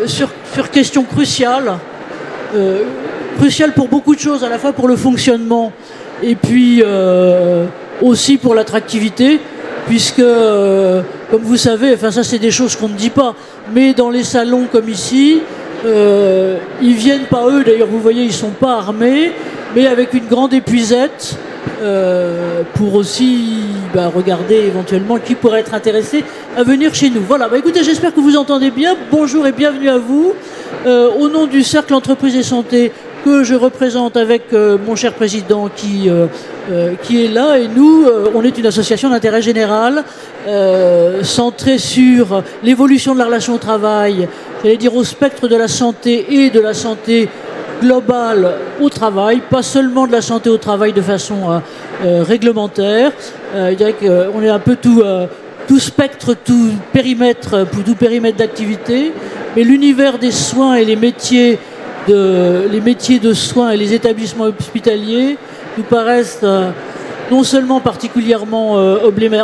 sur question cruciale, cruciale pour beaucoup de choses, à la fois pour le fonctionnement et puis aussi pour l'attractivité, puisque, comme vous savez, enfin ça c'est des choses qu'on ne dit pas, mais dans les salons comme ici, ils viennent pas eux, d'ailleurs vous voyez ils sont pas armés, mais avec une grande épuisette pour aussi regarder éventuellement qui pourrait être intéressé à venir chez nous. Voilà, écoutez, j'espère que vous entendez bien. Bonjour et bienvenue à vous. Au nom du Cercle Entreprise et Santé que je représente avec mon cher président qui est là, et nous, on est une association d'intérêt général centrée sur l'évolution de la relation au travail, j'allais dire au spectre de la santé et de la santé globale au travail, pas seulement de la santé au travail de façon réglementaire. Je dirais qu'on est un peu tout spectre, tout périmètre d'activité, mais l'univers des soins et les métiers de soins et les établissements hospitaliers nous paraissent non seulement particulièrement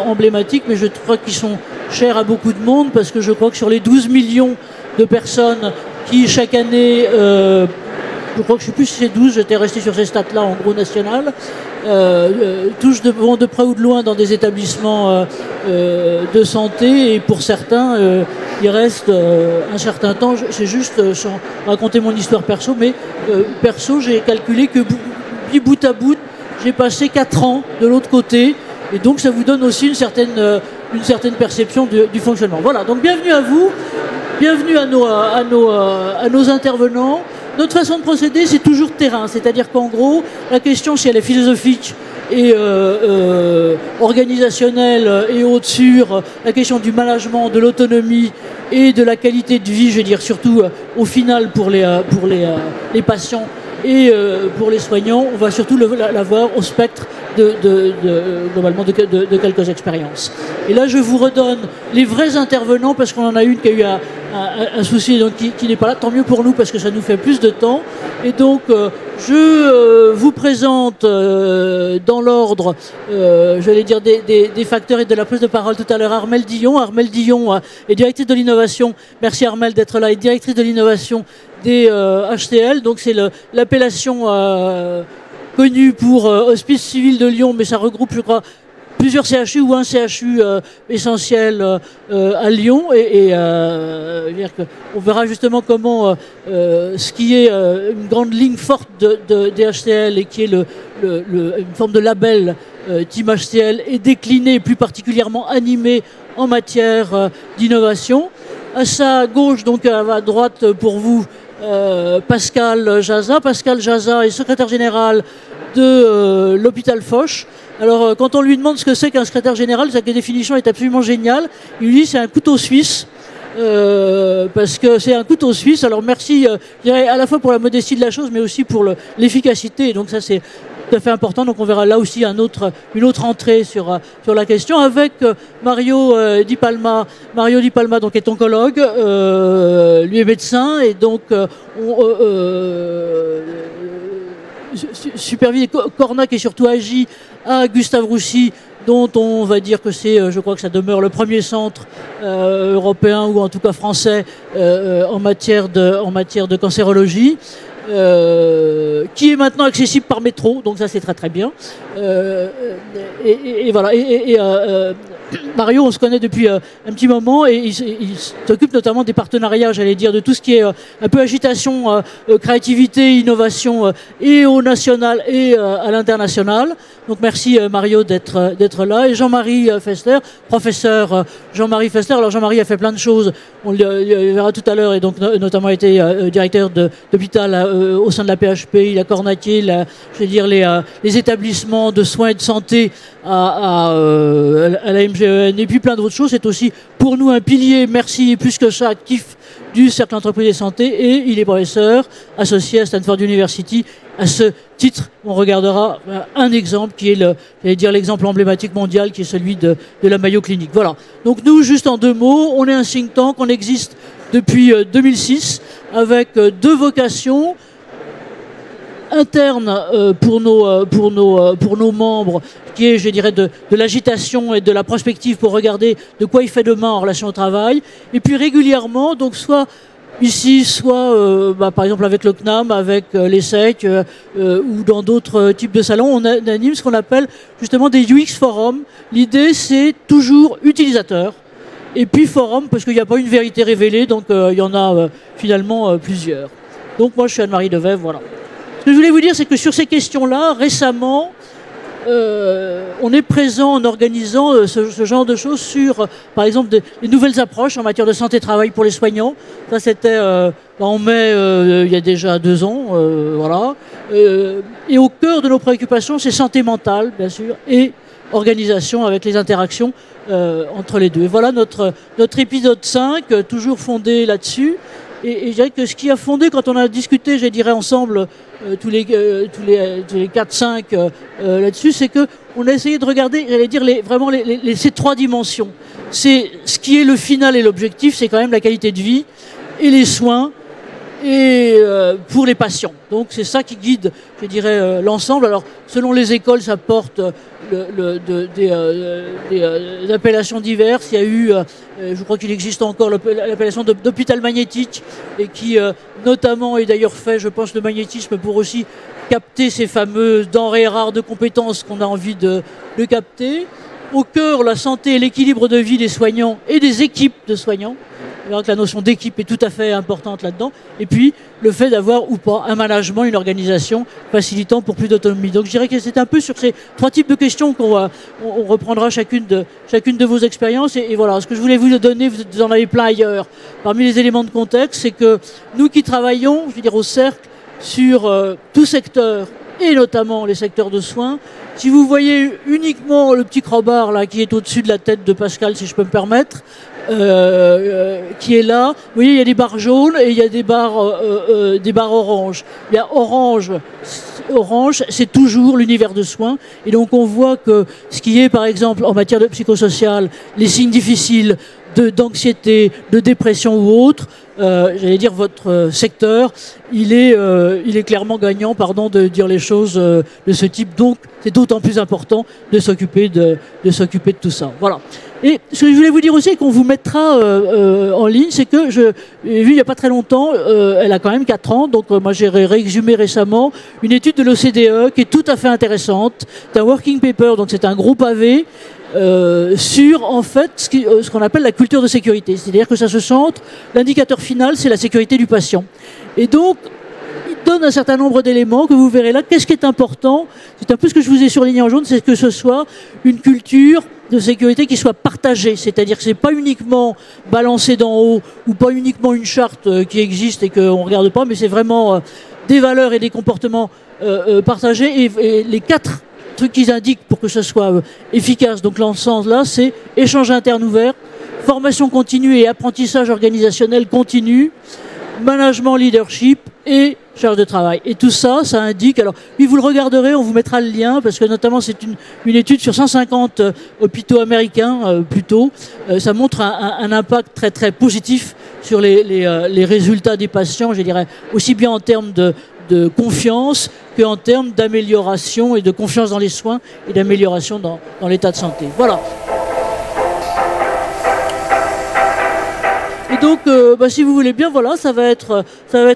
emblématiques, mais je crois qu'ils sont chers à beaucoup de monde, parce que je crois que sur les 12 millions de personnes qui chaque année, je crois que je ne sais plus si c'est 12, j'étais resté sur ces stats-là en gros national, vont de près ou de loin dans des établissements de santé, et pour certains, il reste un certain temps. C'est juste, sans raconter mon histoire perso, mais perso, j'ai calculé que bout à bout, j'ai passé 4 ans de l'autre côté, et donc ça vous donne aussi une certaine perception du fonctionnement. Voilà, donc bienvenue à vous, bienvenue à nos intervenants. Notre façon de procéder, c'est toujours terrain, c'est-à-dire qu'en gros, la question, si elle est philosophique et organisationnelle et autres sur la question du management, de l'autonomie et de la qualité de vie, je veux dire surtout au final pour les patients et pour les soignants, on va surtout la voir au spectre globalement de quelques expériences. Et là, je vous redonne les vrais intervenants, parce qu'on en a une qui a eu un souci, donc qui n'est pas là. Tant mieux pour nous, parce que ça nous fait plus de temps. Et donc, je vous présente dans l'ordre, j'allais dire, des facteurs et de la prise de parole tout à l'heure, Armelle Dillon. Armelle Dillon est directrice de l'innovation. Merci Armelle d'être là. Et directrice de l'innovation des HCL. Donc, c'est l'appellation connue pour Hospice Civil de Lyon, mais ça regroupe, je crois, plusieurs CHU ou un CHU essentiel à Lyon, et on verra justement comment ce qui est une grande ligne forte des HCL, et qui est une forme de label Team HCL, est décliné, plus particulièrement animé en matière d'innovation. À sa gauche, donc à droite pour vous, Pascal Jaza. Pascal Jaza est secrétaire général de l'hôpital Foch. Alors, quand on lui demande ce que c'est qu'un secrétaire général, sa définition est absolument géniale. Il lui dit c'est un couteau suisse. Parce que c'est un couteau suisse. Alors merci, je dirais, à la fois pour la modestie de la chose, mais aussi pour l'efficacité. Et donc ça, c'est tout à fait important. Donc on verra là aussi une autre entrée sur la question, avec Mario Di Palma. Mario Di Palma donc est oncologue, lui est médecin, et donc supervise, Cornac et surtout agit à Gustave Roussy, dont on va dire que je crois que ça demeure le premier centre européen, ou en tout cas français, en matière de cancérologie. Qui est maintenant accessible par métro, donc ça c'est très très bien. Et voilà. Mario, on se connaît depuis un petit moment, et il s'occupe notamment des partenariats, j'allais dire, de tout ce qui est un peu agitation, créativité, innovation, et au national et à l'international. Donc merci Mario d'être là. Et Jean-Marie Fessler, professeur Jean-Marie Fessler. Alors Jean-Marie a fait plein de choses, on le verra tout à l'heure, et donc notamment été directeur d'hôpital au sein de la PHP, il a cornaqué je vais dire, les établissements de soins et de santé à la MGEN, et puis plein d'autres choses. C'est aussi pour nous un pilier, merci, plus que ça, actif du Cercle Entreprise et Santé, et il est professeur associé à Stanford University. À ce titre, on regardera un exemple qui est l'exemple emblématique mondial, qui est celui de la Mayo Clinic. Voilà. Donc nous, juste en 2 mots, on est un think tank, on existe depuis 2006, avec 2 vocations. Interne pour nos membres, qui est, je dirais, de l'agitation et de la prospective pour regarder de quoi il fait demain en relation au travail, et puis régulièrement, donc soit ici, soit par exemple avec le CNAM, avec l'ESSEC, ou dans d'autres types de salons, on anime ce qu'on appelle justement des UX forums. L'idée, c'est toujours utilisateur, et puis forum, parce qu'il n'y a pas une vérité révélée, donc il y en a finalement plusieurs. Donc moi, je suis Anne-Marie Devève, voilà. Ce que je voulais vous dire, c'est que sur ces questions-là, récemment, on est présent en organisant ce genre de choses sur, par exemple, des nouvelles approches en matière de santé-travail pour les soignants. Ça, c'était en mai, il y a déjà 2 ans, voilà. Et au cœur de nos préoccupations, c'est santé mentale, bien sûr, et organisation avec les interactions entre les deux. Et voilà notre épisode 5, toujours fondé là-dessus. Et je dirais que ce qui a fondé, quand on a discuté, je dirais ensemble, tous les 4-5 là-dessus, c'est qu'on a essayé de regarder, j'allais dire, vraiment ces 3 dimensions. C'est ce qui est le final et l'objectif, c'est quand même la qualité de vie et les soins et pour les patients. Donc c'est ça qui guide, je dirais, l'ensemble. Alors selon les écoles, ça porte des appellations diverses. Il y a eu, je crois qu'il existe encore l'appellation d'hôpital magnétique, et qui notamment est d'ailleurs fait, je pense, de magnétisme pour aussi capter ces fameuses denrées rares de compétences qu'on a envie de capter. Au cœur, la santé et l'équilibre de vie des soignants et des équipes de soignants. Alors que la notion d'équipe est tout à fait importante là-dedans. Et puis, le fait d'avoir ou pas un management, une organisation facilitant pour plus d'autonomie. Donc, je dirais que c'est un peu sur ces 3 types de questions qu'on reprendra chacune de vos expériences. Et voilà, ce que je voulais vous donner, vous en avez plein ailleurs. Parmi les éléments de contexte, c'est que nous qui travaillons, je veux dire, au Cercle, sur tout secteur, et notamment les secteurs de soins, si vous voyez uniquement le petit crowbar là qui est au-dessus de la tête de Pascal, si je peux me permettre, qui est là, vous voyez, il y a des barres jaunes et il y a des barres oranges. Il y a orange, c'est toujours l'univers de soins. Et donc on voit que ce qui est, par exemple, en matière de psychosocial, les signes difficiles d'anxiété, de dépression ou autre, j'allais dire votre secteur, il est clairement gagnant, pardon de dire les choses de ce type. Donc c'est d'autant plus important de s'occuper de tout ça. Voilà. Et ce que je voulais vous dire aussi, qu'on vous mettra en ligne, c'est que j'ai vu il n'y a pas très longtemps, elle a quand même 4 ans, donc moi j'ai réexhumé récemment une étude de l'OCDE qui est tout à fait intéressante. C'est un working paper, donc c'est un gros pavé, sur en fait ce qu'on appelle la culture de sécurité. C'est-à-dire que ça se centre, l'indicateur final c'est la sécurité du patient. Et donc il donne un certain nombre d'éléments que vous verrez là. Qu'est-ce qui est important? C'est un peu ce que je vous ai surligné en jaune, c'est que ce soit une culture de sécurité qui soit partagée, c'est-à-dire que c'est pas uniquement balancé d'en haut ou pas uniquement une charte qui existe et qu'on regarde pas, mais c'est vraiment des valeurs et des comportements partagés. Et les 4 trucs qu'ils indiquent pour que ce soit efficace, donc l'ensemble là, c'est échange interne ouvert, formation continue et apprentissage organisationnel continu, management leadership et charge de travail. Et tout ça, ça indique, alors puis vous le regarderez, on vous mettra le lien, parce que notamment c'est une étude sur 150 hôpitaux américains plutôt, ça montre un impact très très positif sur les résultats des patients, je dirais, aussi bien en termes de confiance qu'en termes d'amélioration et de confiance dans les soins et d'amélioration dans l'état de santé. Voilà. Et donc, si vous voulez bien, voilà, ça va être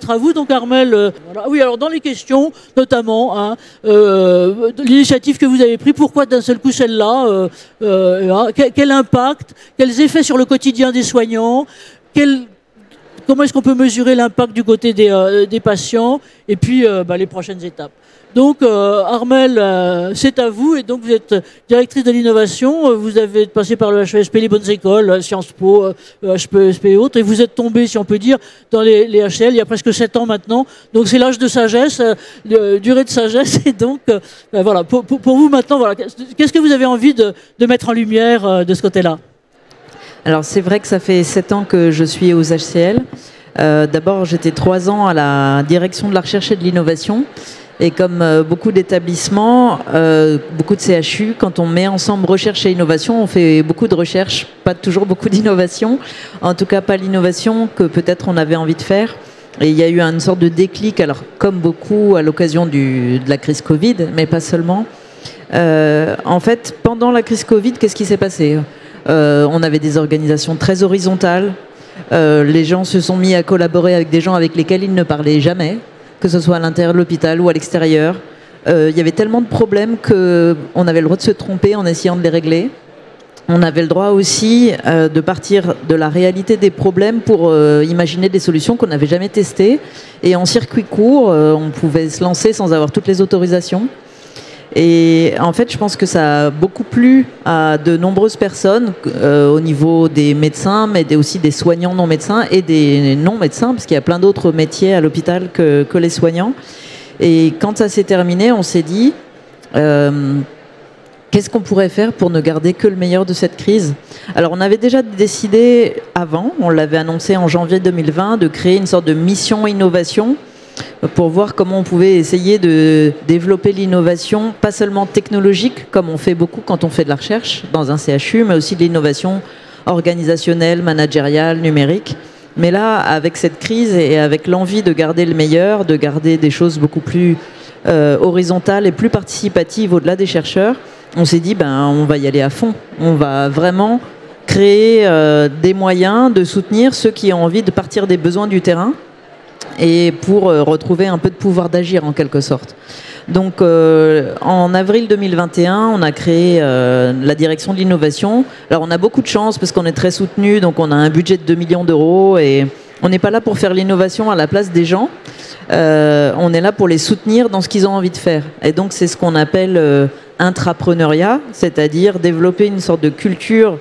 à vous. Donc, Armelle, voilà. Oui, alors dans les questions, notamment, l'initiative que vous avez prise, pourquoi d'un seul coup celle-là, quel impact, quels effets sur le quotidien des soignants, comment est-ce qu'on peut mesurer l'impact du côté des patients, et puis les prochaines étapes. Donc, Armelle, c'est à vous. Et donc, vous êtes directrice de l'innovation. Vous avez passé par le HESP, les bonnes écoles, Sciences Po, HPESP et autres. Et vous êtes tombé, si on peut dire, dans les HL il y a presque 7 ans maintenant. Donc, c'est l'âge de sagesse, durée de sagesse. Et donc, voilà. Pour vous maintenant, voilà. Qu'est-ce que vous avez envie de mettre en lumière de ce côté-là? Alors, c'est vrai que ça fait 7 ans que je suis aux HCL. D'abord, j'étais 3 ans à la direction de la recherche et de l'innovation. Et comme beaucoup d'établissements, beaucoup de CHU, quand on met ensemble recherche et innovation, on fait beaucoup de recherche, pas toujours beaucoup d'innovation. En tout cas, pas l'innovation que peut-être on avait envie de faire. Et il y a eu une sorte de déclic, alors comme beaucoup à l'occasion de la crise Covid, mais pas seulement. En fait, pendant la crise Covid, qu'est-ce qui s'est passé ? On avait des organisations très horizontales, Les gens se sont mis à collaborer avec des gens avec lesquels ils ne parlaient jamais, que ce soit à l'intérieur de l'hôpital ou à l'extérieur. Il y avait tellement de problèmes qu'on avait le droit de se tromper en essayant de les régler. On avait le droit aussi de partir de la réalité des problèmes pour imaginer des solutions qu'on n'avait jamais testées. Et en circuit court, on pouvait se lancer sans avoir toutes les autorisations. Et en fait, je pense que ça a beaucoup plu à de nombreuses personnes au niveau des médecins, mais aussi des soignants non médecins et des non médecins, parce qu'il y a plein d'autres métiers à l'hôpital que les soignants. Et quand ça s'est terminé, on s'est dit qu'est-ce qu'on pourrait faire pour ne garder que le meilleur de cette crise? Alors on avait déjà décidé avant, on l'avait annoncé en janvier 2020, de créer une sorte de mission innovation pour voir comment on pouvait essayer de développer l'innovation, pas seulement technologique, comme on fait beaucoup quand on fait de la recherche dans un CHU, mais aussi de l'innovation organisationnelle, managériale, numérique. Mais là, avec cette crise et avec l'envie de garder le meilleur, de garder des choses beaucoup plus horizontales et plus participatives au-delà des chercheurs, on s'est dit, on va y aller à fond. On va vraiment créer des moyens de soutenir ceux qui ont envie de partir des besoins du terrain et pour retrouver un peu de pouvoir d'agir en quelque sorte. Donc en avril 2021, on a créé la direction de l'innovation. Alors on a beaucoup de chance parce qu'on est très soutenu, donc on a un budget de 2 millions d'euros et on n'est pas là pour faire l'innovation à la place des gens. On est là pour les soutenir dans ce qu'ils ont envie de faire. Et donc c'est ce qu'on appelle intrapreneuriat, c'est-à-dire développer une sorte de culture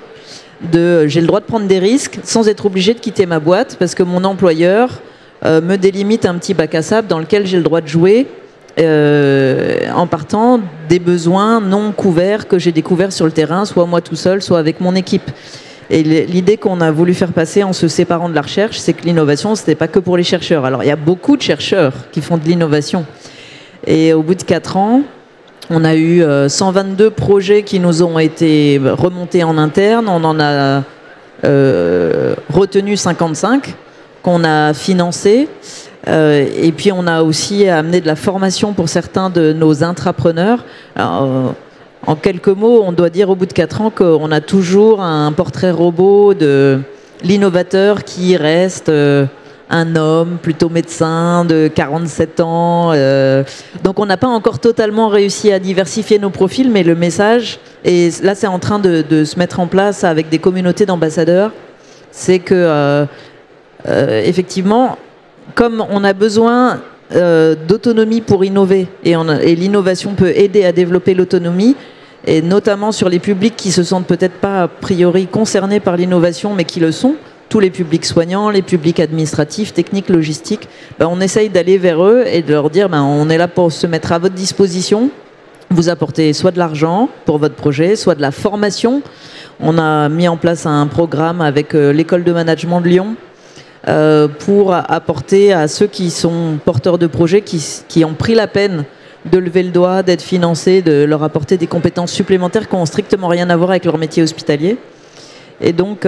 de j'ai le droit de prendre des risques sans être obligé de quitter ma boîte parce que mon employeur me délimite un petit bac à sable dans lequel j'ai le droit de jouer en partant des besoins non couverts que j'ai découverts sur le terrain, soit moi tout seul, soit avec mon équipe. Et l'idée qu'on a voulu faire passer en se séparant de la recherche, c'est que l'innovation, c'était pas que pour les chercheurs. Alors il y a beaucoup de chercheurs qui font de l'innovation. Et au bout de 4 ans, on a eu 122 projets qui nous ont été remontés en interne. On en a retenu 55 qu'on a financés. Et puis on a aussi amené de la formation pour certains de nos intrapreneurs. Alors, en quelques mots, on doit dire au bout de 4 ans qu'on a toujours un portrait robot de l'innovateur qui reste un homme, plutôt médecin, de 47 ans. Donc on n'a pas encore totalement réussi à diversifier nos profils, mais le message, et là c'est en train de se mettre en place avec des communautés d'ambassadeurs, c'est que effectivement, comme on a besoin d'autonomie pour innover, et l'innovation peut aider à développer l'autonomie, et notamment sur les publics qui se sentent peut-être pas a priori concernés par l'innovation, mais qui le sont, tous les publics soignants, les publics administratifs, techniques, logistiques, on essaye d'aller vers eux et de leur dire on est là pour se mettre à votre disposition, vous apporter soit de l'argent pour votre projet, soit de la formation. On a mis en place un programme avec l'école de management de Lyon pour apporter à ceux qui sont porteurs de projets, qui ont pris la peine de lever le doigt, d'être financés, de leur apporter des compétences supplémentaires qui n'ont strictement rien à voir avec leur métier hospitalier. Et donc,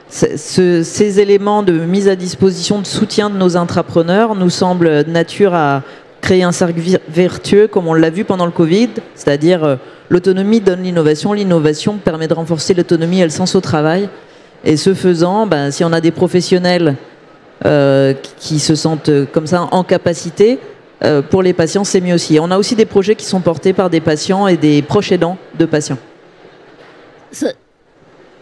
ces éléments de mise à disposition, de soutien de nos intrapreneurs nous semblent de nature à créer un cercle vertueux, comme on l'a vu pendant le Covid, c'est-à-dire l'autonomie donne l'innovation, l'innovation permet de renforcer l'autonomie et le sens au travail. Et ce faisant, si on a des professionnels qui se sentent comme ça en capacité, pour les patients, c'est mieux aussi. On a aussi des projets qui sont portés par des patients et des proches aidants de patients.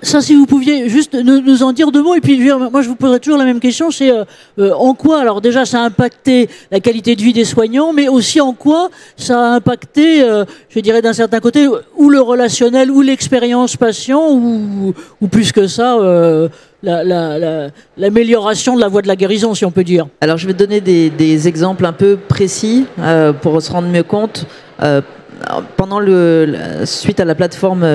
Ça, si vous pouviez juste nous en dire 2 mots, et puis moi je vous poserai toujours la même question, c'est en quoi, alors déjà ça a impacté la qualité de vie des soignants, mais aussi en quoi ça a impacté, je dirais d'un certain côté, ou le relationnel, ou l'expérience patient, ou plus que ça, l'amélioration de la voie de la guérison, si on peut dire. Alors je vais donner des exemples un peu précis pour se rendre mieux compte. Pendant suite à la plateforme,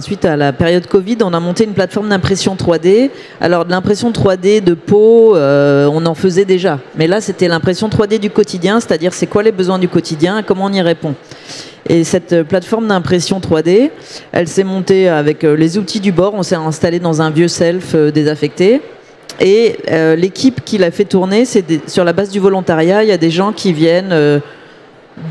suite à la période Covid, on a monté une plateforme d'impression 3D. Alors de l'impression 3D de peau, on en faisait déjà. Mais là, c'était l'impression 3D du quotidien, c'est-à-dire c'est quoi les besoins du quotidien et comment on y répond. Et cette plateforme d'impression 3D, elle s'est montée avec les outils du bord. On s'est installé dans un vieux self désaffecté. Et l'équipe qui l'a fait tourner, c'est sur la base du volontariat. Il y a des gens qui viennent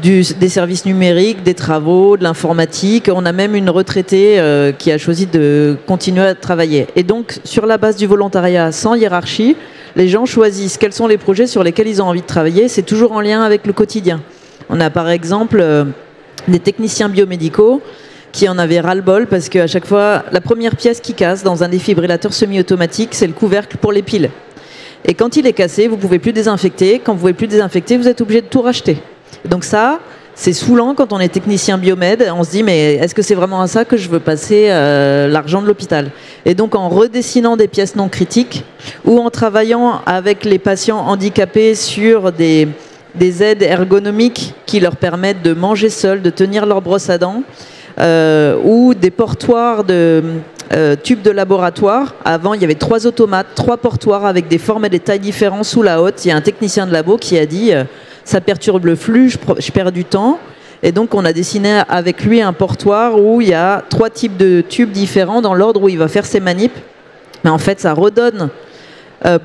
des services numériques, des travaux, de l'informatique. On a même une retraitée qui a choisi de continuer à travailler. Et donc, sur la base du volontariat sans hiérarchie, les gens choisissent quels sont les projets sur lesquels ils ont envie de travailler. C'est toujours en lien avec le quotidien. On a par exemple des techniciens biomédicaux qui en avaient ras-le-bol parce qu'à chaque fois, la première pièce qui casse dans un défibrillateur semi-automatique, c'est le couvercle pour les piles. Et quand il est cassé, vous ne pouvez plus désinfecter. Quand vous ne pouvez plus désinfecter, vous êtes obligé de tout racheter. Donc ça, c'est saoulant quand on est technicien biomède. On se dit, mais est-ce que c'est vraiment à ça que je veux passer l'argent de l'hôpital? Et donc en redessinant des pièces non critiques ou en travaillant avec les patients handicapés sur des aides ergonomiques qui leur permettent de manger seuls, de tenir leur brosse à dents, ou des portoirs de tubes de laboratoire. Avant, il y avait 3 automates, 3 portoirs avec des formes et des tailles différentes sous la hotte. Il y a un technicien de labo qui a dit ça perturbe le flux, je perds du temps. Et donc, on a dessiné avec lui un portoir où il y a 3 types de tubes différents dans l'ordre où il va faire ses manips. Mais en fait, ça redonne,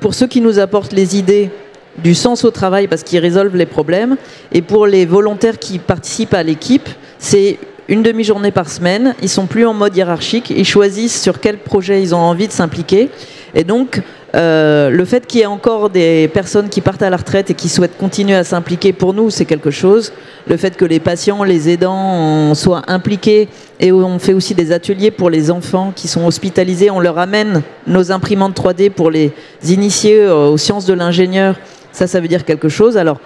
pour ceux qui nous apportent les idées, du sens au travail parce qu'ils résolvent les problèmes. Et pour les volontaires qui participent à l'équipe, c'est une demi-journée par semaine. Ils sont plus en mode hiérarchique. Ils choisissent sur quel projet ils ont envie de s'impliquer. Et donc, le fait qu'il y ait encore des personnes qui partent à la retraite et qui souhaitent continuer à s'impliquer, pour nous, c'est quelque chose. Le fait que les patients, les aidants soient impliqués, et on fait aussi des ateliers pour les enfants qui sont hospitalisés. On leur amène nos imprimantes 3D pour les initier aux sciences de l'ingénieur. Ça veut dire quelque chose. Alors,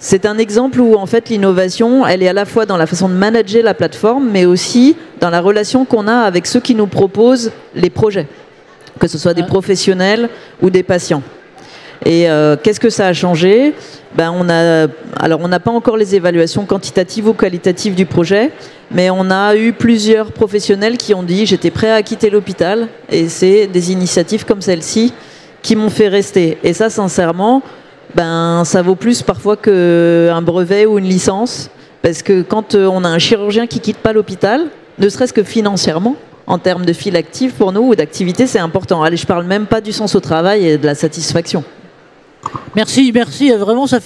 c'est un exemple où, en fait, l'innovation, elle est à la fois dans la façon de manager la plateforme, mais aussi dans la relation qu'on a avec ceux qui nous proposent les projets, que ce soit des professionnels ou des patients. Et qu'est-ce que ça a changé? On n'a pas encore les évaluations quantitatives ou qualitatives du projet, mais on a eu plusieurs professionnels qui ont dit « j'étais prêt à quitter l'hôpital ». Et c'est des initiatives comme celle-ci qui m'ont fait rester. Et ça, sincèrement, ça vaut plus parfois qu'un brevet ou une licence, parce que quand on a un chirurgien qui quitte pas l'hôpital, ne serait-ce que financièrement, en termes de fil actif pour nous ou d'activité, c'est important. Allez, je parle même pas du sens au travail et de la satisfaction. Merci. Vraiment, je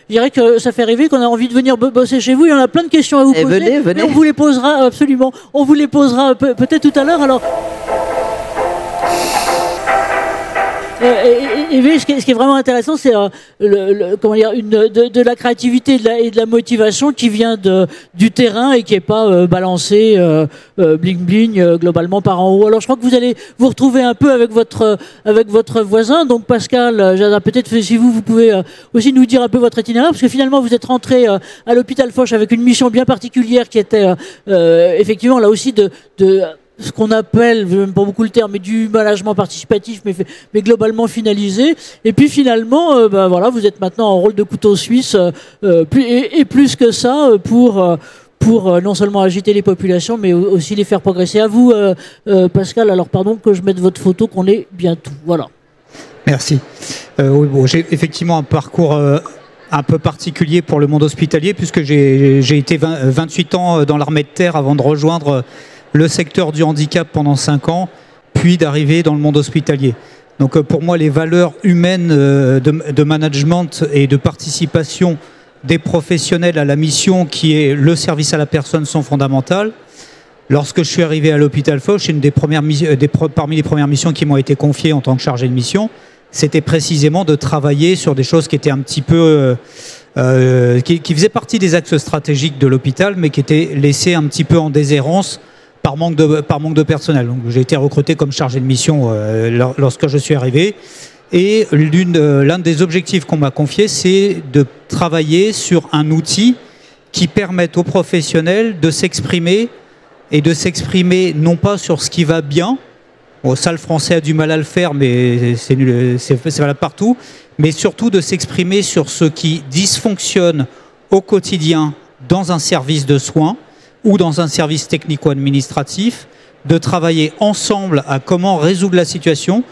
dirais que ça fait rêver, qu'on a envie de venir bosser chez vous. Il y en a plein de questions à vous poser. Venez. Mais on vous les posera absolument. On vous les posera peut-être tout à l'heure. Alors. Ce qui est vraiment intéressant, c'est de la créativité et de la motivation qui vient du terrain et qui n'est pas balancée bling bling globalement par en haut. Alors je crois que vous allez vous retrouver un peu avec votre voisin. Donc Pascal, peut-être si vous pouvez aussi nous dire un peu votre itinéraire, parce que finalement vous êtes rentré à l'hôpital Foch avec une mission bien particulière qui était effectivement là aussi de ce qu'on appelle, je n'aime pas beaucoup le terme, mais du management participatif, mais globalement finalisé. Et puis finalement, vous êtes maintenant en rôle de couteau suisse, et plus que ça, pour non seulement agiter les populations, mais aussi les faire progresser. À vous, Pascal, alors pardon que je mette votre photo, qu'on ait bien tout. Voilà. Merci. J'ai effectivement un parcours un peu particulier pour le monde hospitalier, puisque j'ai été 28 ans dans l'armée de terre avant de rejoindre le secteur du handicap pendant 5 ans, puis d'arriver dans le monde hospitalier. Donc pour moi, les valeurs humaines de management et de participation des professionnels à la mission qui est le service à la personne sont fondamentales. Lorsque je suis arrivé à l'hôpital Foch, une parmi les premières missions qui m'ont été confiées en tant que chargé de mission, c'était précisément de travailler sur des choses qui étaient un petit peu... qui faisaient partie des axes stratégiques de l'hôpital, mais qui étaient laissés un petit peu en déshérence par manque de personnel. Donc, j'ai été recruté comme chargé de mission lorsque je suis arrivé. Et l'un des objectifs qu'on m'a confié, c'est de travailler sur un outil qui permette aux professionnels de s'exprimer, et de s'exprimer non pas sur ce qui va bien. Bon, ça, le français a du mal à le faire, mais c'est valable partout. Mais surtout de s'exprimer sur ce qui dysfonctionne au quotidien dans un service de soins ou dans un service technico-administratif, de travailler ensemble à comment résoudre la situation,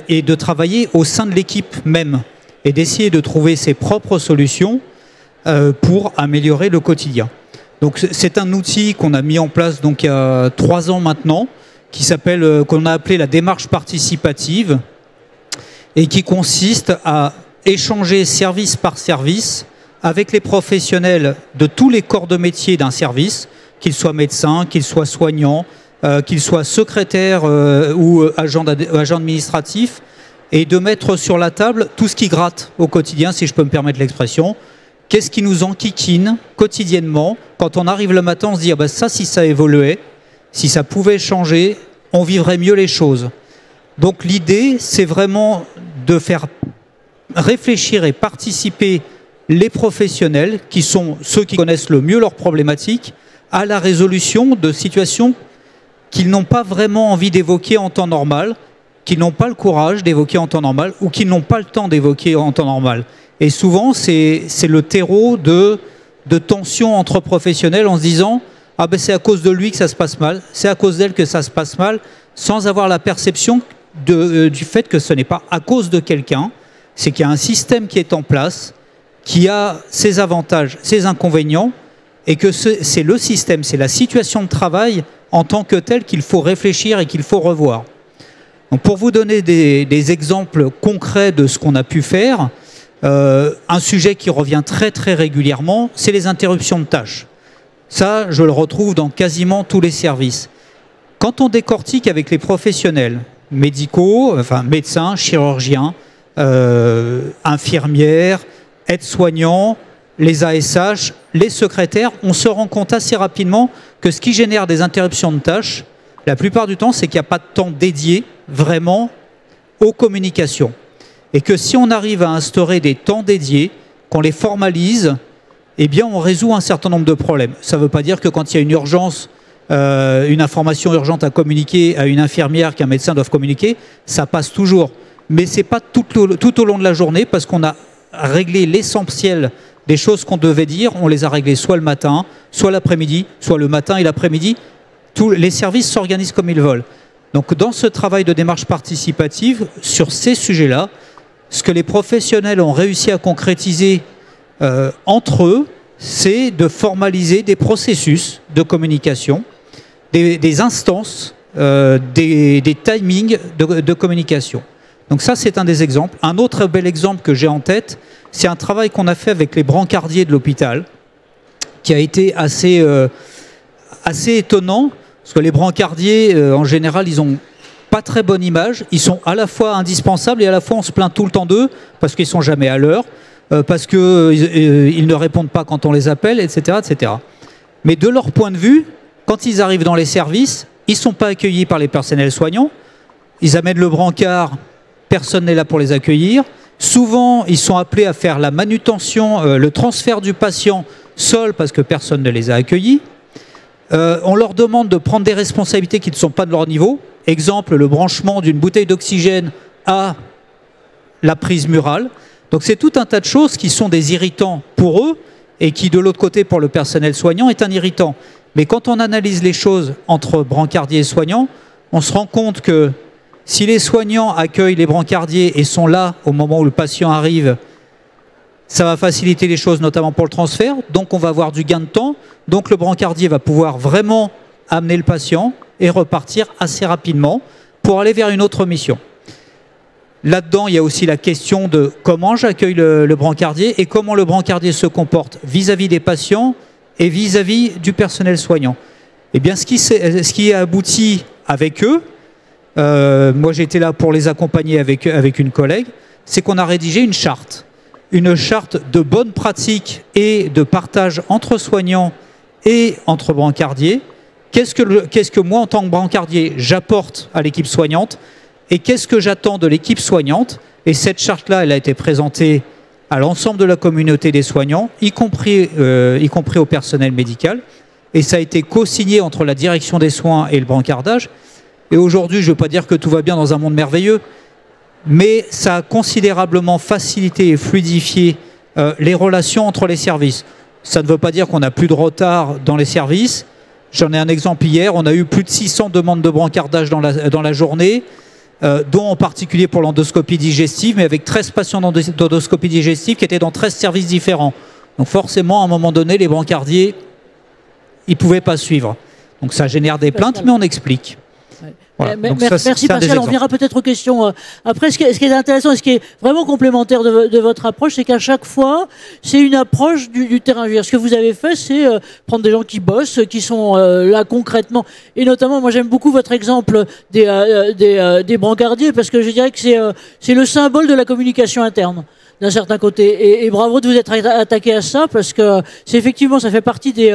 et de travailler au sein de l'équipe même, et d'essayer de trouver ses propres solutions pour améliorer le quotidien. Donc c'est un outil qu'on a mis en place donc, il y a 3 ans maintenant, qu'on a appelé la démarche participative, et qui consiste à échanger service par service avec les professionnels de tous les corps de métier d'un service, qu'ils soient médecins, qu'ils soient soignants, qu'ils soient secrétaires ou agents administratifs, et de mettre sur la table tout ce qui gratte au quotidien, si je peux me permettre l'expression. Qu'est-ce qui nous enquiquine quotidiennement? Quand on arrive le matin, on se dit, ah ben ça, si ça évoluait, si ça pouvait changer, on vivrait mieux les choses. Donc l'idée, c'est vraiment de faire réfléchir et participer les professionnels, qui sont ceux qui connaissent le mieux leurs problématiques, à la résolution de situations qu'ils n'ont pas vraiment envie d'évoquer en temps normal, qu'ils n'ont pas le courage d'évoquer en temps normal, ou qu'ils n'ont pas le temps d'évoquer en temps normal. Et souvent, c'est le terreau de tensions entre professionnels en se disant « Ah ben c'est à cause de lui que ça se passe mal, c'est à cause d'elle que ça se passe mal », sans avoir la perception du fait que ce n'est pas à cause de quelqu'un, c'est qu'il y a un système qui est en place, qui a ses avantages, ses inconvénients, et que c'est le système, c'est la situation de travail en tant que telle qu'il faut réfléchir et qu'il faut revoir. Donc pour vous donner des exemples concrets de ce qu'on a pu faire, un sujet qui revient très très régulièrement, c'est les interruptions de tâches. Ça, je le retrouve dans quasiment tous les services. Quand on décortique avec les professionnels médicaux, enfin médecins, chirurgiens, infirmières, aides-soignants, les ASH, les secrétaires, on se rend compte assez rapidement que ce qui génère des interruptions de tâches, la plupart du temps, c'est qu'il n'y a pas de temps dédié vraiment aux communications. Et que si on arrive à instaurer des temps dédiés, qu'on les formalise, eh bien on résout un certain nombre de problèmes. Ça ne veut pas dire que quand il y a une urgence, une information urgente à communiquer à une infirmière qu'un médecin doit communiquer, ça passe toujours. Mais ce n'est pas tout au long de la journée, parce qu'on a réglé l'essentiel des choses qu'on devait dire, on les a réglées soit le matin, soit l'après-midi, soit le matin et l'après-midi. Tous les services s'organisent comme ils veulent. Donc dans ce travail de démarche participative, sur ces sujets-là, ce que les professionnels ont réussi à concrétiser entre eux, c'est de formaliser des processus de communication, des instances, des timings de communication. Donc ça, c'est un des exemples. Un autre bel exemple que j'ai en tête, c'est un travail qu'on a fait avec les brancardiers de l'hôpital, qui a été assez étonnant, parce que les brancardiers, en général, ils ont pas très bonne image. Ils sont à la fois indispensables et à la fois on se plaint tout le temps d'eux, parce qu'ils sont jamais à l'heure, parce qu'ils ne répondent pas quand on les appelle, etc., etc. Mais de leur point de vue, quand ils arrivent dans les services, ils ne sont pas accueillis par les personnels soignants. Ils amènent le brancard, personne n'est là pour les accueillir. Souvent, ils sont appelés à faire la manutention, le transfert du patient seul parce que personne ne les a accueillis. On leur demande de prendre des responsabilités qui ne sont pas de leur niveau. Exemple, le branchement d'une bouteille d'oxygène à la prise murale. Donc c'est tout un tas de choses qui sont des irritants pour eux et qui, de l'autre côté, pour le personnel soignant, est un irritant. Mais quand on analyse les choses entre brancardiers et soignants, on se rend compte que si les soignants accueillent les brancardiers et sont là au moment où le patient arrive, ça va faciliter les choses, notamment pour le transfert. Donc on va avoir du gain de temps. Donc le brancardier va pouvoir vraiment amener le patient et repartir assez rapidement pour aller vers une autre mission. Là-dedans, il y a aussi la question de comment j'accueille le brancardier et comment le brancardier se comporte vis-à-vis des patients et vis-à-vis du personnel soignant. Eh bien, ce qui a abouti avec eux, moi j'étais là pour les accompagner avec une collègue, c'est qu'on a rédigé une charte de bonnes pratiques et de partage entre soignants et entre brancardiers. Qu'est-ce que moi, en tant que brancardier, j'apporte à l'équipe soignante et qu'est-ce que j'attends de l'équipe soignante? Et cette charte-là, elle a été présentée à l'ensemble de la communauté des soignants, y compris au personnel médical. Et ça a été co-signé entre la direction des soins et le brancardage. Et aujourd'hui, je ne veux pas dire que tout va bien dans un monde merveilleux, mais ça a considérablement facilité et fluidifié les relations entre les services. Ça ne veut pas dire qu'on n'a plus de retard dans les services. J'en ai un exemple hier, on a eu plus de 600 demandes de brancardage dans la journée, dont en particulier pour l'endoscopie digestive, mais avec 13 patients d'endoscopie digestive qui étaient dans 13 services différents. Donc forcément, à un moment donné, les brancardiers, ils ne pouvaient pas suivre. Donc ça génère des plaintes, mais on explique. Voilà. Merci Pascal, on reviendra peut-être aux questions après. Ce qui est intéressant et ce qui est vraiment complémentaire de votre approche, c'est qu'à chaque fois, c'est une approche du terrain. Ce que vous avez fait, c'est prendre des gens qui bossent, qui sont là concrètement. Et notamment, moi j'aime beaucoup votre exemple des brancardiers, parce que je dirais que c'est le symbole de la communication interne, d'un certain côté. Et bravo de vous être attaqué à ça, parce que c'est effectivement, ça fait partie des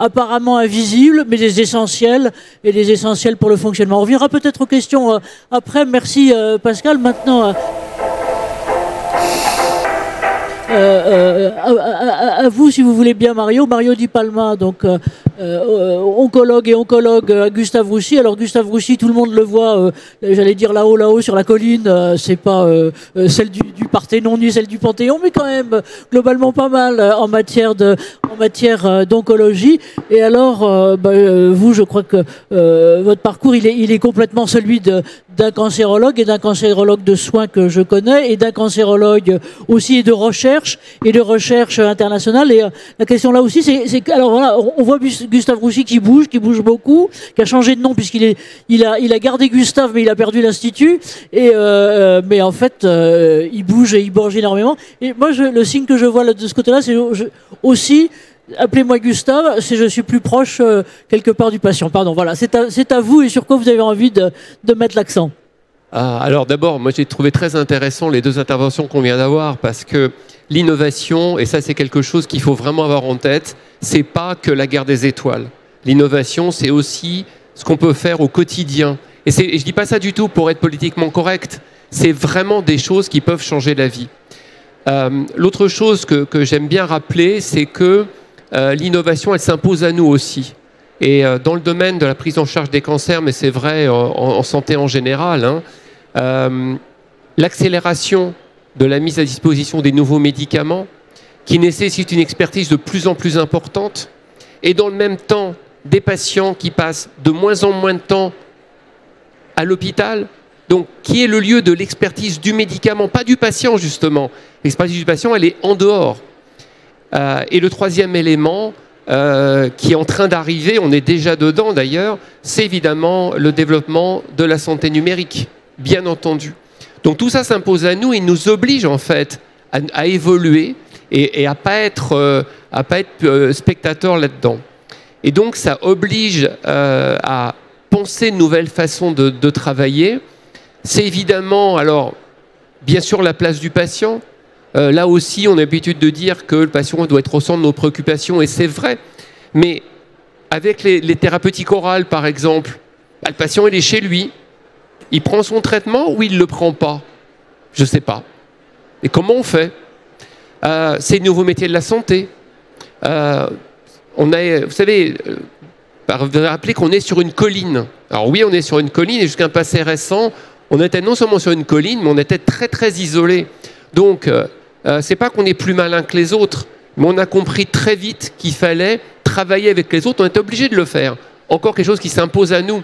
apparemment invisibles, mais des essentiels, et des essentiels pour le fonctionnement. On reviendra peut-être aux questions après. Merci Pascal. Maintenant, à vous, si vous voulez bien, Mario Di Palma, donc oncologue à Gustave Roussy. Alors Gustave Roussy, tout le monde le voit, j'allais dire là-haut sur la colline, c'est pas celle du Parthénon ni celle du Panthéon, mais quand même globalement pas mal en matière d'oncologie. Et alors, vous, je crois que votre parcours, il est complètement celui d'un cancérologue, et d'un cancérologue de soins que je connais, et d'un cancérologue aussi de recherche internationale. Et la question là aussi, c'est alors voilà, on voit Gustave Roussy qui bouge beaucoup, qui a changé de nom puisqu'il a gardé Gustave, mais il a perdu l'Institut. Et mais en fait, il bouge énormément. Et moi, le signe que je vois de ce côté-là, c'est aussi, appelez-moi Gustave, c'est je suis plus proche quelque part du patient. Pardon, voilà, c'est à vous, et sur quoi vous avez envie de mettre l'accent. Alors d'abord, moi j'ai trouvé très intéressant les deux interventions qu'on vient d'avoir, parce que l'innovation, et ça c'est quelque chose qu'il faut vraiment avoir en tête, c'est pas que la guerre des étoiles. L'innovation, c'est aussi ce qu'on peut faire au quotidien. Et je dis pas ça du tout pour être politiquement correct, c'est vraiment des choses qui peuvent changer la vie. L'autre chose que j'aime bien rappeler, c'est que l'innovation, elle s'impose à nous aussi. Et dans le domaine de la prise en charge des cancers, mais c'est vrai en santé en général, l'accélération de la mise à disposition des nouveaux médicaments, qui nécessitent une expertise de plus en plus importante, et dans le même temps, des patients qui passent de moins en moins de temps à l'hôpital, donc qui est le lieu de l'expertise du médicament, pas du patient justement. L'expertise du patient, elle est en dehors. Et le troisième élément, qui est en train d'arriver, on est déjà dedans d'ailleurs, c'est évidemment le développement de la santé numérique, bien entendu. Donc tout ça s'impose à nous et nous oblige en fait à évoluer et à pas être spectateur là-dedans. Et donc ça oblige à penser de nouvelles façons de travailler. C'est évidemment, alors, bien sûr la place du patient. Là aussi, on a l'habitude de dire que le patient doit être au centre de nos préoccupations, et c'est vrai. Mais avec les thérapeutiques orales, par exemple, le patient, il est chez lui. Il prend son traitement ou il ne le prend pas? Je ne sais pas. Et comment on fait? C'est le nouveau métier de la santé. Vous savez, vous avez rappelé qu'on est sur une colline. Alors oui, on est sur une colline, et jusqu'à un passé récent, on était non seulement sur une colline, mais on était très très isolés. Donc, c'est pas qu'on est plus malin que les autres, mais on a compris très vite qu'il fallait travailler avec les autres. On était obligé de le faire. Encore quelque chose qui s'impose à nous.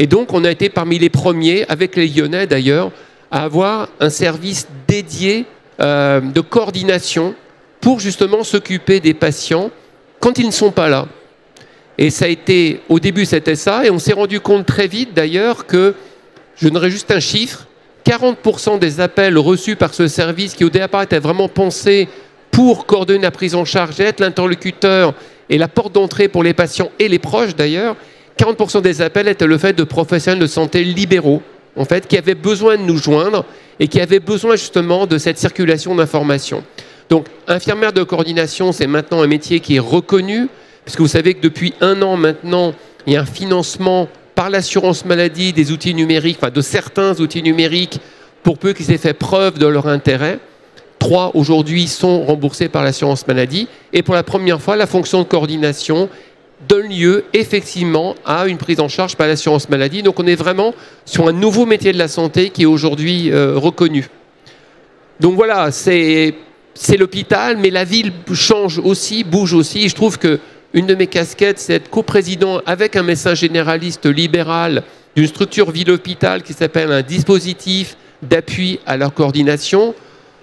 Et donc, on a été parmi les premiers, avec les Lyonnais d'ailleurs, à avoir un service dédié de coordination pour justement s'occuper des patients quand ils ne sont pas là. Et ça a été, au début c'était ça, et on s'est rendu compte très vite d'ailleurs que, je donnerai juste un chiffre, 40% des appels reçus par ce service, qui au départ était vraiment pensé pour coordonner la prise en charge et être l'interlocuteur et la porte d'entrée pour les patients et les proches d'ailleurs, 40% des appels étaient le fait de professionnels de santé libéraux, en fait, qui avaient besoin de nous joindre et qui avaient besoin justement de cette circulation d'informations. Donc, infirmière de coordination, c'est maintenant un métier qui est reconnu, puisque vous savez que depuis 1 an maintenant, il y a un financement par l'assurance maladie des outils numériques, enfin de certains outils numériques, pour peu qu'ils aient fait preuve de leur intérêt. 3 aujourd'hui sont remboursés par l'assurance maladie. Et pour la première fois, la fonction de coordination donne lieu effectivement à une prise en charge par l'assurance maladie. Donc on est vraiment sur un nouveau métier de la santé qui est aujourd'hui reconnu. Donc voilà, c'est l'hôpital, mais la ville change aussi, bouge aussi. Et je trouve que une de mes casquettes, c'est être coprésident avec un médecin généraliste libéral d'une structure ville-hôpital qui s'appelle un dispositif d'appui à leur coordination.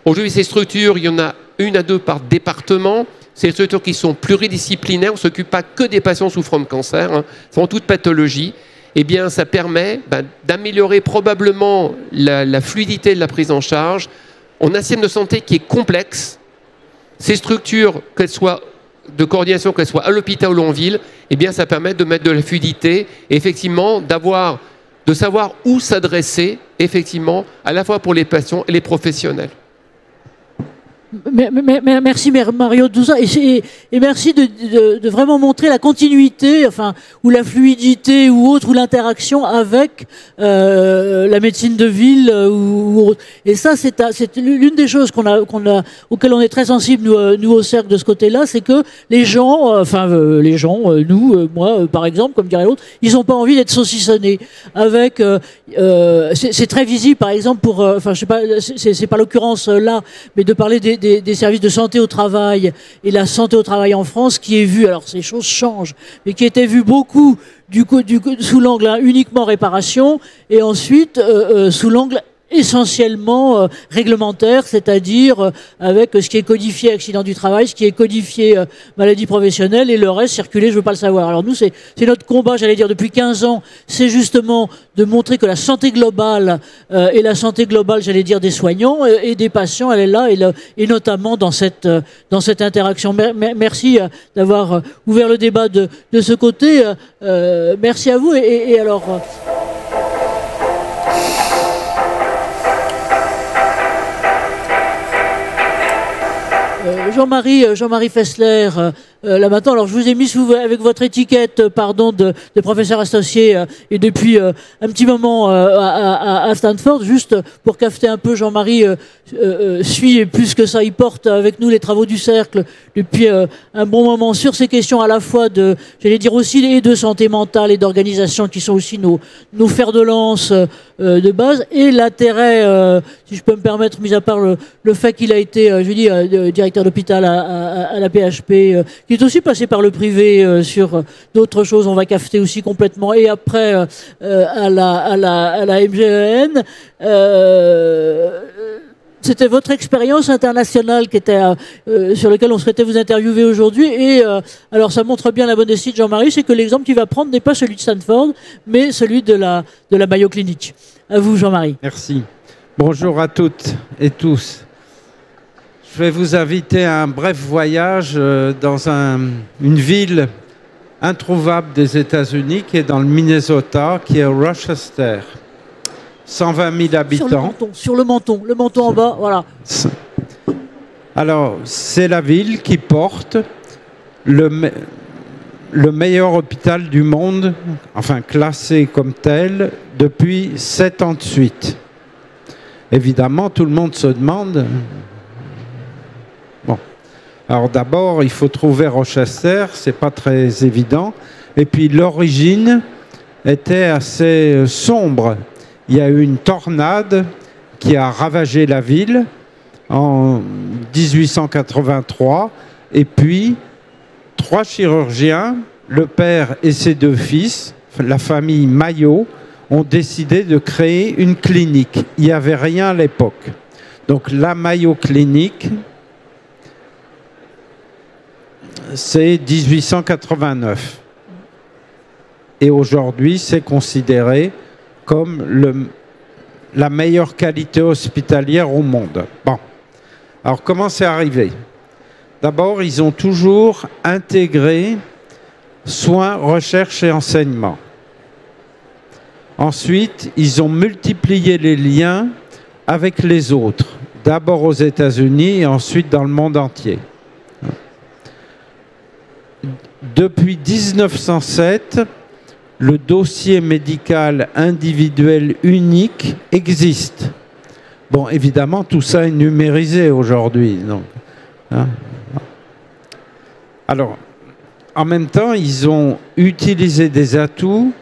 Aujourd'hui, ces structures, il y en a 1 à 2 par département. C'est des structures qui sont pluridisciplinaires. On ne s'occupe pas que des patients souffrant de cancer, hein, sont toutes pathologies. eh bien, ça permet d'améliorer probablement la fluidité de la prise en charge. On a un système de santé qui est complexe. Ces structures, qu'elles soient de coordination, qu'elles soient à l'hôpital ou en ville, eh bien, ça permet de mettre de la fluidité et effectivement de savoir où s'adresser, effectivement, à la fois pour les patients et les professionnels. Merci Mario de tout ça et merci de vraiment montrer la continuité, enfin, ou la fluidité ou autre, ou l'interaction avec la médecine de ville ou autre. Et ça, c'est l'une des choses auxquelles on est très sensible nous au cercle de ce côté-là, c'est que les gens, moi par exemple, comme dirait l'autre, ils n'ont pas envie d'être saucissonnés avec. C'est très visible, par exemple, je sais pas, c'est pas l'occurrence là, mais de parler des services de santé au travail et la santé au travail en France qui est vue, alors ces choses changent, mais qui était vue beaucoup sous l'angle uniquement réparation et ensuite sous l'angle essentiellement réglementaire, c'est-à-dire avec ce qui est codifié accident du travail, ce qui est codifié maladie professionnelle et le reste circuler, je veux pas le savoir. Alors nous, c'est notre combat, j'allais dire, depuis 15 ans, c'est justement de montrer que la santé globale et la santé globale, j'allais dire, des soignants et des patients, elle est là et notamment dans cette interaction. Merci d'avoir ouvert le débat de ce côté. Merci à vous et alors... Jean-Marie Fessler, là maintenant, alors je vous ai mis avec votre étiquette, de professeur associé et depuis un petit moment à Stanford, juste pour capter un peu, Jean-Marie suit et plus que ça, il porte avec nous les travaux du cercle depuis un bon moment sur ces questions à la fois j'allais dire aussi, et de santé mentale et d'organisation qui sont aussi nos fers de lance de base, et l'intérêt, si je peux me permettre, mis à part le fait qu'il a été, directeur d'hôpital à la PHP, qui est aussi passé par le privé sur d'autres choses, on va cafeter aussi complètement, et après à la MGEN. C'était votre expérience internationale qui était sur laquelle on souhaitait vous interviewer aujourd'hui. Et alors ça montre bien la modestie de Jean-Marie, c'est que l'exemple qu'il va prendre n'est pas celui de Stanford, mais celui de la Mayo Clinic. À vous, Jean-Marie. Merci. Bonjour à toutes et tous. Je vais vous inviter à un bref voyage dans une ville introuvable des États-Unis qui est dans le Minnesota, qui est Rochester. 120 000 habitants. Sur le menton en bas, voilà. Alors, c'est la ville qui porte le meilleur hôpital du monde, enfin classé comme tel, depuis 7 ans de suite. Évidemment, tout le monde se demande... Bon. Alors d'abord, il faut trouver Rochester, c'est pas très évident. Et puis l'origine était assez sombre. Il y a eu une tornade qui a ravagé la ville en 1883. Et puis, 3 chirurgiens, le père et ses 2 fils, la famille Mayo, ont décidé de créer une clinique. Il n'y avait rien à l'époque. Donc la Mayo Clinic, c'est 1889. Et aujourd'hui, c'est considéré comme la meilleure qualité hospitalière au monde. Bon. Alors, comment c'est arrivé? D'abord, ils ont toujours intégré soins, recherche et enseignement. Ensuite, ils ont multiplié les liens avec les autres. D'abord aux États-Unis et ensuite dans le monde entier. Depuis 1907, le dossier médical individuel unique existe. Bon, évidemment, tout ça est numérisé aujourd'hui. Hein. Alors, en même temps, ils ont utilisé des atouts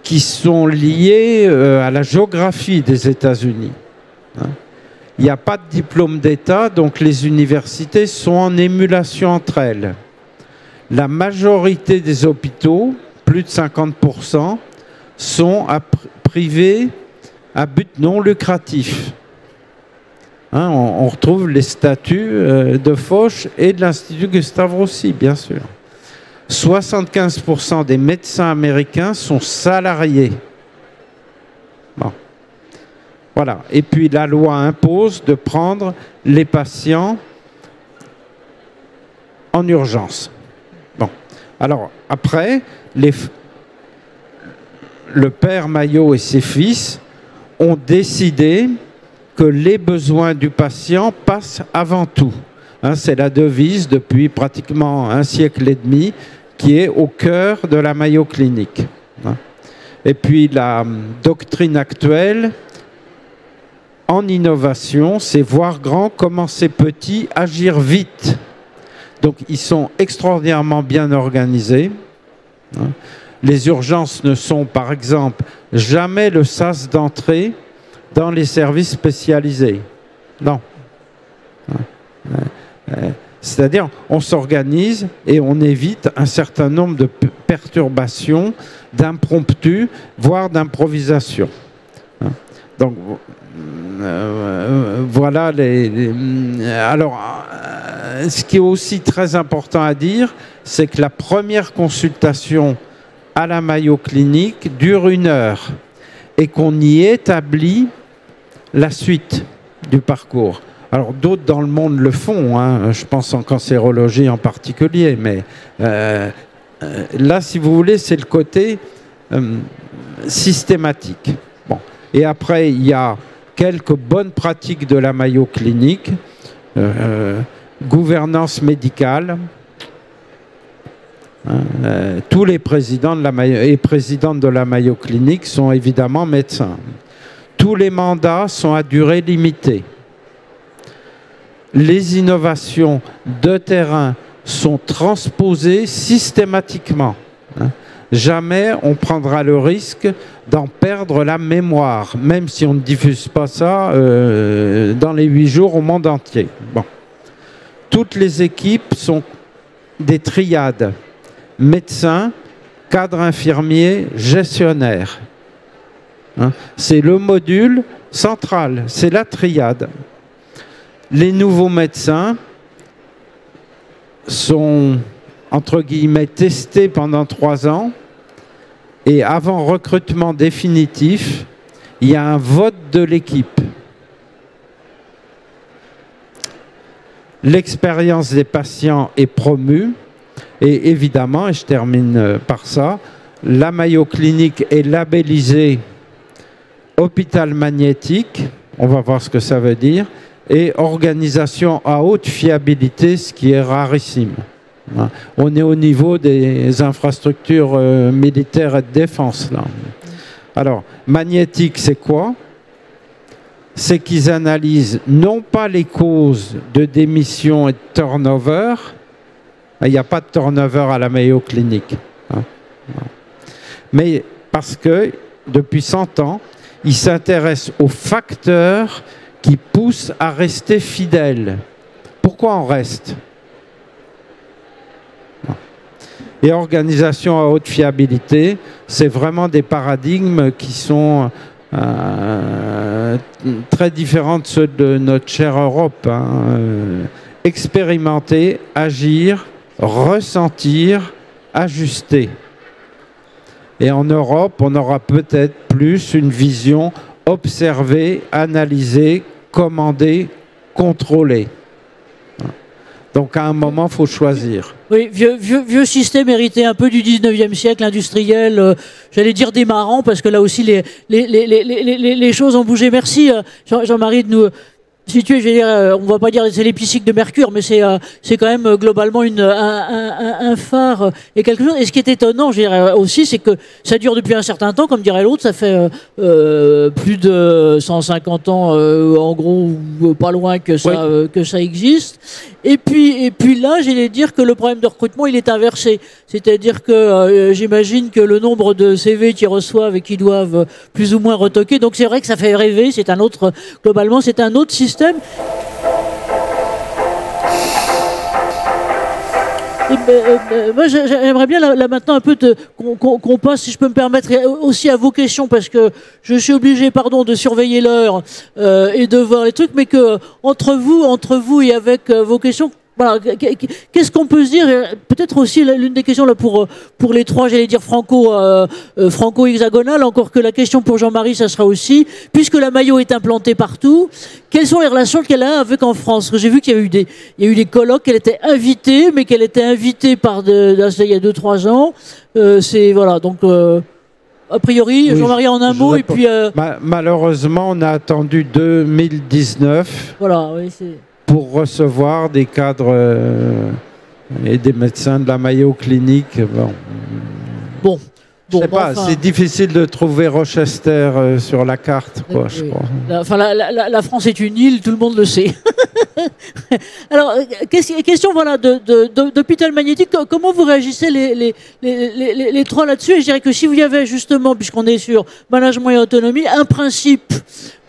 qui sont liés à la géographie des États-Unis. Hein. Il n'y a pas de diplôme d'État, donc les universités sont en émulation entre elles. La majorité des hôpitaux, plus de 50%, sont privés à but non lucratif. Hein, on retrouve les statuts de Foch et de l'Institut Gustave Roussy, bien sûr. 75% des médecins américains sont salariés. Bon. Voilà. Et puis la loi impose de prendre les patients en urgence. Bon. Alors après, le père Maillot et ses fils ont décidé que les besoins du patient passent avant tout. Hein, c'est la devise depuis pratiquement un siècle et demi qui est au cœur de la Mayo Clinique. Hein. Et puis la doctrine actuelle en innovation, c'est voir grand, commencer petit, agir vite. Donc ils sont extraordinairement bien organisés. Hein. Les urgences ne sont par exemple jamais le sas d'entrée dans les services spécialisés. Non. C'est-à-dire, on s'organise et on évite un certain nombre de perturbations, d'impromptus, voire d'improvisation. Donc, voilà Alors, ce qui est aussi très important à dire, c'est que la première consultation à la Mayo Clinique dure 1 heure et qu'on y établit la suite du parcours. Alors d'autres dans le monde le font, hein, je pense en cancérologie en particulier, mais là, si vous voulez, c'est le côté systématique. Bon. Et après, il y a quelques bonnes pratiques de la Mayo Clinique, gouvernance médicale. Tous les présidents de la Mayo et présidentes de la Mayo Clinique sont évidemment médecins. Tous les mandats sont à durée limitée. Les innovations de terrain sont transposées systématiquement. Jamais on prendra le risque d'en perdre la mémoire, même si on ne diffuse pas ça dans les 8 jours au monde entier. Bon. Toutes les équipes sont des triades. Médecins, cadres infirmiers, gestionnaires. Hein, c'est le module central, c'est la triade. Les nouveaux médecins sont, entre guillemets, testés pendant 3 ans et avant recrutement définitif, il y a un vote de l'équipe. L'expérience des patients est promue et évidemment, et je termine par ça, la Mayo Clinique est labellisée hôpital magnétique, on va voir ce que ça veut dire, et organisation à haute fiabilité, ce qui est rarissime. On est au niveau des infrastructures militaires et de défense, là. Alors, magnétique, c'est quoi? C'est qu'ils analysent non pas les causes de démission et de turnover, il n'y a pas de turnover à la Mayo Clinique, hein, mais parce que depuis 100 ans, ils s'intéressent aux facteurs qui poussent à rester fidèles. Pourquoi on reste? Et organisation à haute fiabilité, c'est vraiment des paradigmes qui sont très différents de ceux de notre chère Europe. Hein. Expérimenter, agir, ressentir, ajuster. Et en Europe, on aura peut-être plus une vision observée, analysée, commandée, contrôlée. Donc à un moment, il faut choisir. Oui, vieux système hérité un peu du 19e siècle industriel, j'allais dire démarrant, parce que là aussi les choses ont bougé. Merci Jean-Marie de nous situer, je vais dire, on va pas dire c'est l'épicycle de Mercure, mais c'est quand même globalement un phare et quelque chose. Et ce qui est étonnant, je dirais aussi, c'est que ça dure depuis un certain temps, comme dirait l'autre, ça fait plus de 150 ans en gros, ou pas loin que ça existe. Et puis là, j'allais dire que le problème de recrutement, il est inversé. C'est-à-dire que j'imagine que le nombre de CV qu'ils reçoivent et qu'ils doivent plus ou moins retoquer, donc c'est vrai que ça fait rêver, c'est un autre, globalement, c'est un autre système. Moi, j'aimerais bien là maintenant un peu qu'on passe, si je peux me permettre, aussi à vos questions, parce que je suis obligé, pardon, de surveiller l'heure et de voir les trucs, mais que entre vous et avec vos questions, voilà, qu'est-ce qu'on peut se dire? Peut-être aussi l'une des questions là pour les trois, j'allais dire franco-hexagonales, encore que la question pour Jean-Marie, ça sera aussi, puisque la Maillot est implantée partout, quelles sont les relations qu'elle a avec en France? Parce que j'ai vu qu'il y a eu des colloques, qu'elle était invitée, mais qu'elle était invitée il y a 2-3 ans. C'est voilà, donc a priori, Oui, Jean-Marie en un mot, et puis malheureusement, on a attendu 2019 voilà, oui, c'est. pour recevoir des cadres et des médecins de la Mayo Clinique. Bon. Je sais pas, c'est difficile de trouver Rochester sur la carte, quoi, je crois. La France est une île, tout le monde le sait. Alors, question voilà, d'hôpital magnétique, comment vous réagissez les trois là-dessus? Et je dirais que si vous y avez justement, puisqu'on est sur management et autonomie, un principe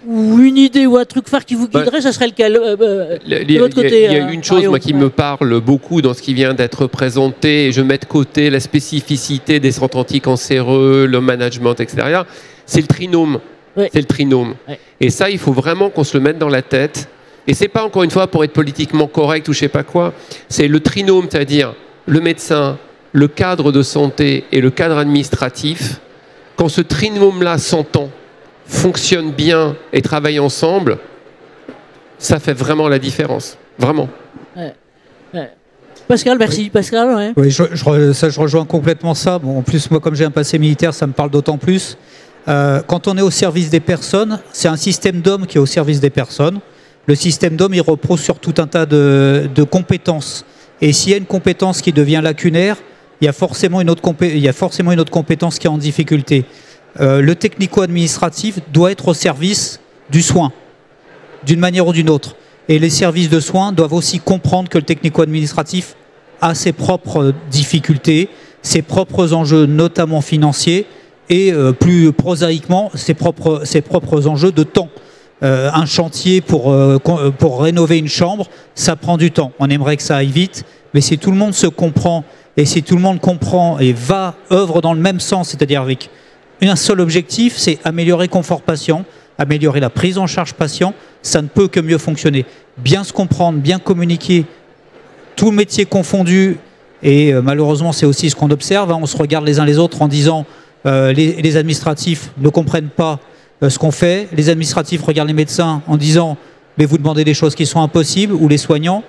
ou une idée ou un truc phare qui vous guiderait, ça serait lequel de votre côté? Il y a une chose moi, qui me parle beaucoup dans ce qui vient d'être présenté, et je mets de côté la spécificité des centres anticancéreux, le management, etc. C'est le trinôme. Oui. C'est le trinôme. Oui. Et ça, il faut vraiment qu'on se le mette dans la tête. Et c'est pas, encore une fois, pour être politiquement correct ou je sais pas quoi, c'est le trinôme, c'est-à-dire le médecin, le cadre de santé et le cadre administratif. Quand ce trinôme-là s'entend, fonctionne bien et travaille ensemble, ça fait vraiment la différence. Vraiment. Ouais. Pascal, merci. Pascal, ouais. Oui, je rejoins complètement ça. Bon, en plus, moi, comme j'ai un passé militaire, ça me parle d'autant plus. Quand on est au service des personnes, c'est un système d'hommes qui est au service des personnes. Le système d'hommes, il repose sur tout un tas de compétences. Et s'il y a une compétence qui devient lacunaire, il y a forcément une autre compétence qui est en difficulté. Le technico-administratif doit être au service du soin, d'une manière ou d'une autre. Et les services de soins doivent aussi comprendre que le technico-administratif a ses propres difficultés, ses propres enjeux, notamment financiers, et plus prosaïquement, ses propres enjeux de temps. Un chantier pour rénover une chambre, ça prend du temps. On aimerait que ça aille vite, mais si tout le monde se comprend, et si tout le monde comprend et œuvre dans le même sens, c'est-à-dire avec un seul objectif, c'est améliorer le confort patient, améliorer la prise en charge patient, ça ne peut que mieux fonctionner. Bien se comprendre, bien communiquer, tout métier confondu, et malheureusement c'est aussi ce qu'on observe, on se regarde les uns les autres en disant les administratifs ne comprennent pas ce qu'on fait, les administratifs regardent les médecins en disant mais vous demandez des choses qui sont impossibles, ou les soignants.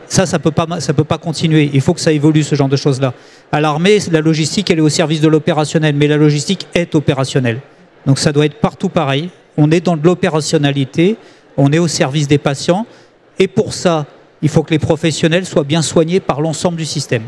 Ça peut pas continuer. Il faut que ça évolue, ce genre de choses-là. À l'armée, la logistique, elle est au service de l'opérationnel, mais la logistique est opérationnelle. Donc ça doit être partout pareil. On est dans de l'opérationnalité, on est au service des patients, et pour ça, il faut que les professionnels soient bien soignés par l'ensemble du système.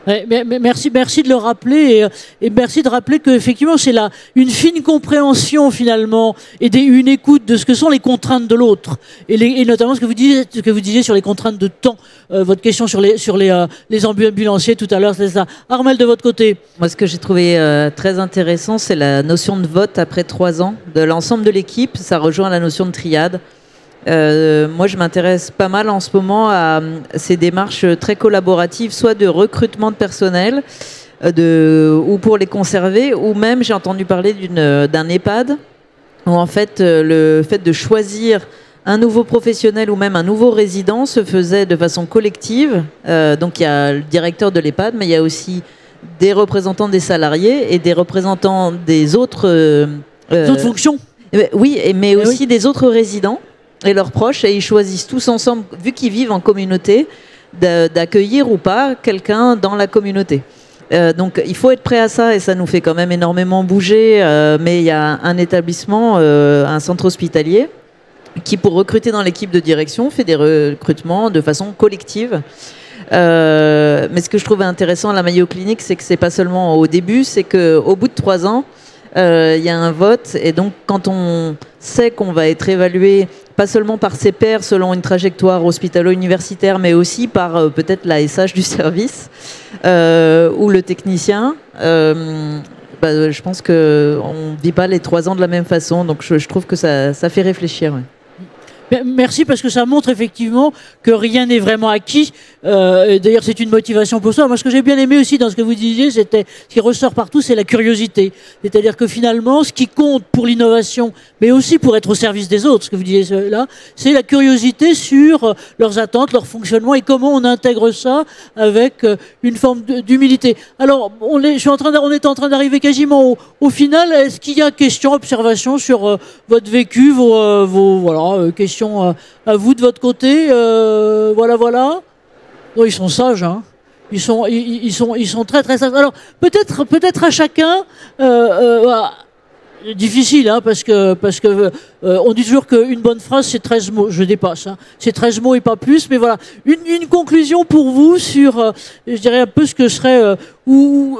Merci de le rappeler et merci de rappeler qu'effectivement c'est une fine compréhension finalement et une écoute de ce que sont les contraintes de l'autre et notamment ce que vous disiez sur les contraintes de temps. Votre question sur les ambulanciers tout à l'heure, c'est ça. Armelle, de votre côté. Moi, ce que j'ai trouvé très intéressant, c'est la notion de vote après 3 ans de l'ensemble de l'équipe. Ça rejoint la notion de triade. Moi, je m'intéresse pas mal en ce moment à ces démarches très collaboratives, soit de recrutement de personnel, ou pour les conserver, ou même j'ai entendu parler d'un EHPAD, où en fait le fait de choisir un nouveau professionnel ou même un nouveau résident se faisait de façon collective. Donc il y a le directeur de l'EHPAD, mais il y a aussi des représentants des salariés et des représentants des autres fonctions. Oui, mais aussi des autres résidents et leurs proches, et ils choisissent tous ensemble, vu qu'ils vivent en communauté, d'accueillir ou pas quelqu'un dans la communauté. Donc il faut être prêt à ça, et ça nous fait quand même énormément bouger, mais il y a un établissement, un centre hospitalier, qui pour recruter dans l'équipe de direction fait des recrutements de façon collective. Mais ce que je trouvais intéressant à la Mayo Clinique, c'est que c'est pas seulement au début, c'est qu'au bout de 3 ans, il y a un vote, et donc quand on sait qu'on va être évalué pas seulement par ses pairs selon une trajectoire hospitalo-universitaire, mais aussi par peut-être la SH du service ou le technicien, je pense qu'on ne vit pas les 3 ans de la même façon, donc je trouve que ça fait réfléchir. Ouais. Merci, parce que ça montre effectivement que rien n'est vraiment acquis. D'ailleurs, c'est une motivation pour ça. Moi, ce que j'ai bien aimé aussi dans ce que vous disiez, c'était ce qui ressort partout, c'est la curiosité. C'est-à-dire que finalement, ce qui compte pour l'innovation, mais aussi pour être au service des autres, ce que vous disiez là, c'est la curiosité sur leurs attentes, leur fonctionnement et comment on intègre ça avec une forme d'humilité. Alors, on est en train d'arriver quasiment au final. Est-ce qu'il y a questions, observations sur votre vécu, vos questions à vous de votre côté, voilà. Non, ils sont sages, hein. Ils sont très très sages. Alors peut-être à chacun. Difficile, hein, parce que on dit toujours qu'une bonne phrase c'est 13 mots. Je dépasse, hein. C'est 13 mots et pas plus. Mais voilà, une conclusion pour vous sur, je dirais un peu ce que serait vous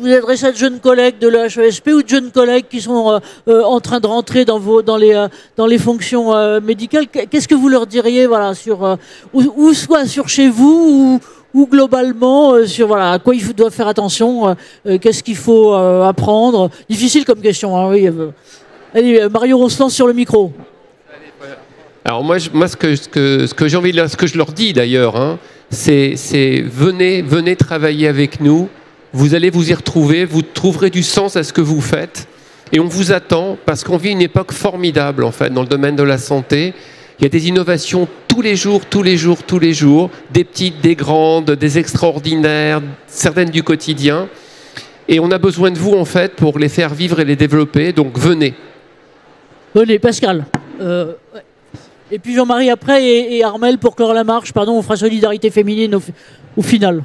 adressez à de jeunes collègues de l'HESP ou de jeunes collègues qui sont en train de rentrer dans les fonctions médicales. Qu'est-ce que vous leur diriez, voilà, sur ou soit sur chez vous ou globalement sur voilà à quoi il doit faire attention, qu'est-ce qu'il faut apprendre. Difficile comme question, hein, oui. Allez, Mario, on se lance sur le micro. Alors moi ce que j'ai envie de ce que je leur dis d'ailleurs, hein, c'est venez travailler avec nous. Vous allez vous y retrouver, vous trouverez du sens à ce que vous faites, et on vous attend parce qu'on vit une époque formidable en fait dans le domaine de la santé. Il y a des innovations tous les jours, des petites, des grandes, des extraordinaires, certaines du quotidien. Et on a besoin de vous, en fait, pour les faire vivre et les développer. Donc, venez. Venez, Pascal. Et puis Jean-Marie après, et Armel pour clore la marche. Pardon, on fera solidarité féminine au final.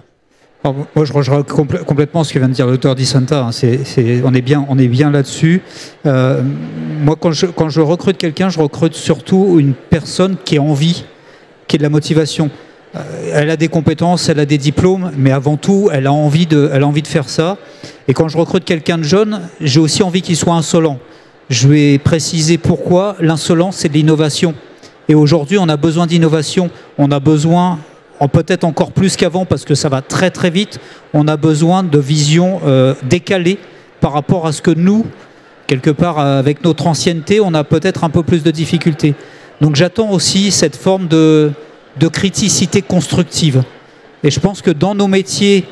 Alors, moi, je rejoins complètement ce que vient de dire l'auteur d'Isanta. Hein. On est bien là-dessus. Moi, quand je recrute quelqu'un, je recrute surtout une personne qui a envie, qui a de la motivation. Elle a des compétences, elle a des diplômes, mais avant tout, elle a envie de faire ça. Et quand je recrute quelqu'un de jeune, j'ai aussi envie qu'il soit insolent. Je vais préciser pourquoi. L'insolence, c'est de l'innovation. Et aujourd'hui, on a besoin d'innovation. On a besoin, peut-être encore plus qu'avant, parce que ça va très très vite, on a besoin de vision décalée par rapport à ce que nous, quelque part avec notre ancienneté, on a peut-être un peu plus de difficultés. Donc j'attends aussi cette forme de criticité constructive. Et je pense que dans nos métiers,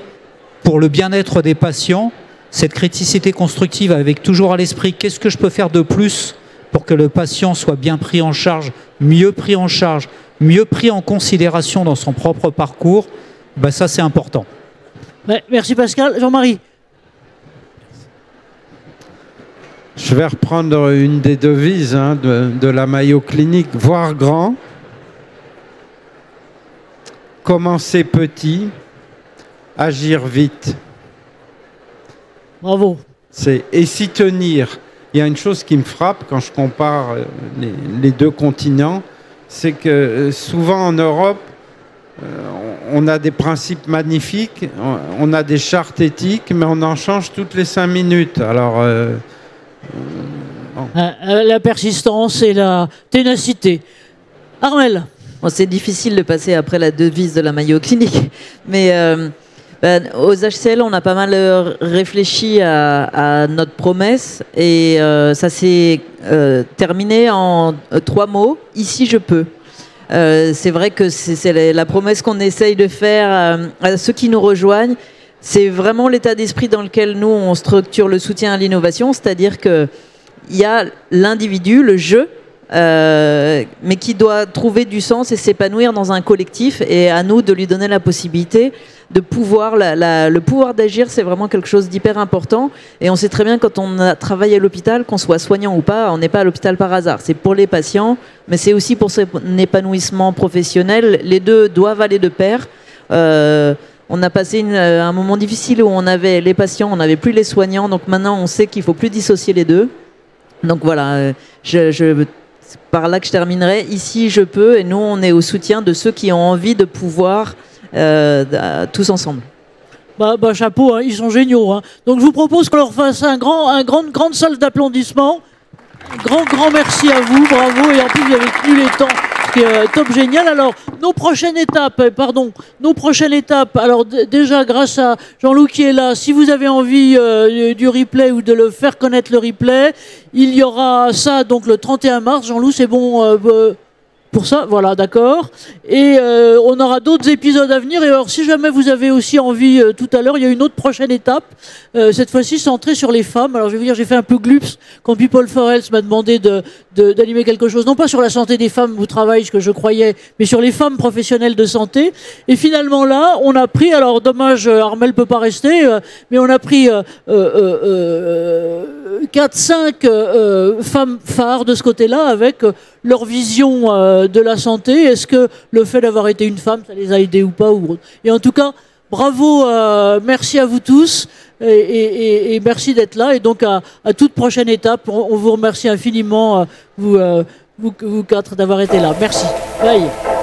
pour le bien-être des patients, cette criticité constructive avec toujours à l'esprit qu'est-ce que je peux faire de plus pour que le patient soit bien pris en charge, mieux pris en considération dans son propre parcours, ben ça c'est important. Ouais, merci Pascal. Jean-Marie. Je vais reprendre une des devises de la Mayo Clinique, voir grand, commencer petit, agir vite. Bravo. Et s'y tenir. Il y a une chose qui me frappe quand je compare les deux continents, c'est que souvent en Europe, on a des principes magnifiques, on a des chartes éthiques, mais on en change toutes les 5 minutes. Alors, bon. La persistance et la ténacité. Armel. Bon, c'est difficile de passer après la devise de la Mayo Clinique, mais aux HCL, on a pas mal réfléchi à notre promesse et ça s'est terminé en 3 mots. Ici, je peux. C'est vrai que c'est la promesse qu'on essaye de faire à ceux qui nous rejoignent. C'est vraiment l'état d'esprit dans lequel nous, on structure le soutien à l'innovation, c'est-à-dire qu'il y a l'individu, le je, mais qui doit trouver du sens et s'épanouir dans un collectif, et à nous de lui donner la possibilité de pouvoir, le pouvoir d'agir, c'est vraiment quelque chose d'hyper important. Et on sait très bien quand on travaille à l'hôpital, qu'on soit soignant ou pas, on n'est pas à l'hôpital par hasard. C'est pour les patients, mais c'est aussi pour son épanouissement professionnel. Les deux doivent aller de pair. On a passé un moment difficile où on avait les patients, on n'avait plus les soignants. Donc maintenant, on sait qu'il ne faut plus dissocier les deux. Donc voilà, c'est par là que je terminerai. Ici, je peux, et nous, on est au soutien de ceux qui ont envie de pouvoir tous ensemble. Chapeau, hein, ils sont géniaux. Hein. Donc je vous propose qu'on leur fasse une grande salle d'applaudissements. Grand merci à vous, bravo. Et en plus, vous avez tenu les temps, ce qui est top génial. Alors, nos prochaines étapes, alors déjà, grâce à Jean-Loup qui est là, si vous avez envie du replay ou de le faire connaître le replay, il y aura ça donc le 31 mars. Jean-Loup, c'est bon pour ça, voilà, d'accord. Et on aura d'autres épisodes à venir. Et alors, si jamais vous avez aussi envie, tout à l'heure, il y a une autre prochaine étape, cette fois-ci centrée sur les femmes. Alors, je vais vous dire, j'ai fait un peu glups quand People for Health m'a demandé d'animer quelque chose, non pas sur la santé des femmes au travail, ce que je croyais, mais sur les femmes professionnelles de santé. Et finalement, là, on a pris, alors dommage, Armel peut pas rester, mais on a pris 4-5 femmes phares de ce côté-là avec leur vision de la santé. Est-ce que le fait d'avoir été une femme, ça les a aidés ou pas ou autre. Et en tout cas, bravo, merci à vous tous et merci d'être là. Et donc à toute prochaine étape, on vous remercie infiniment, vous quatre, d'avoir été là. Merci. Bye.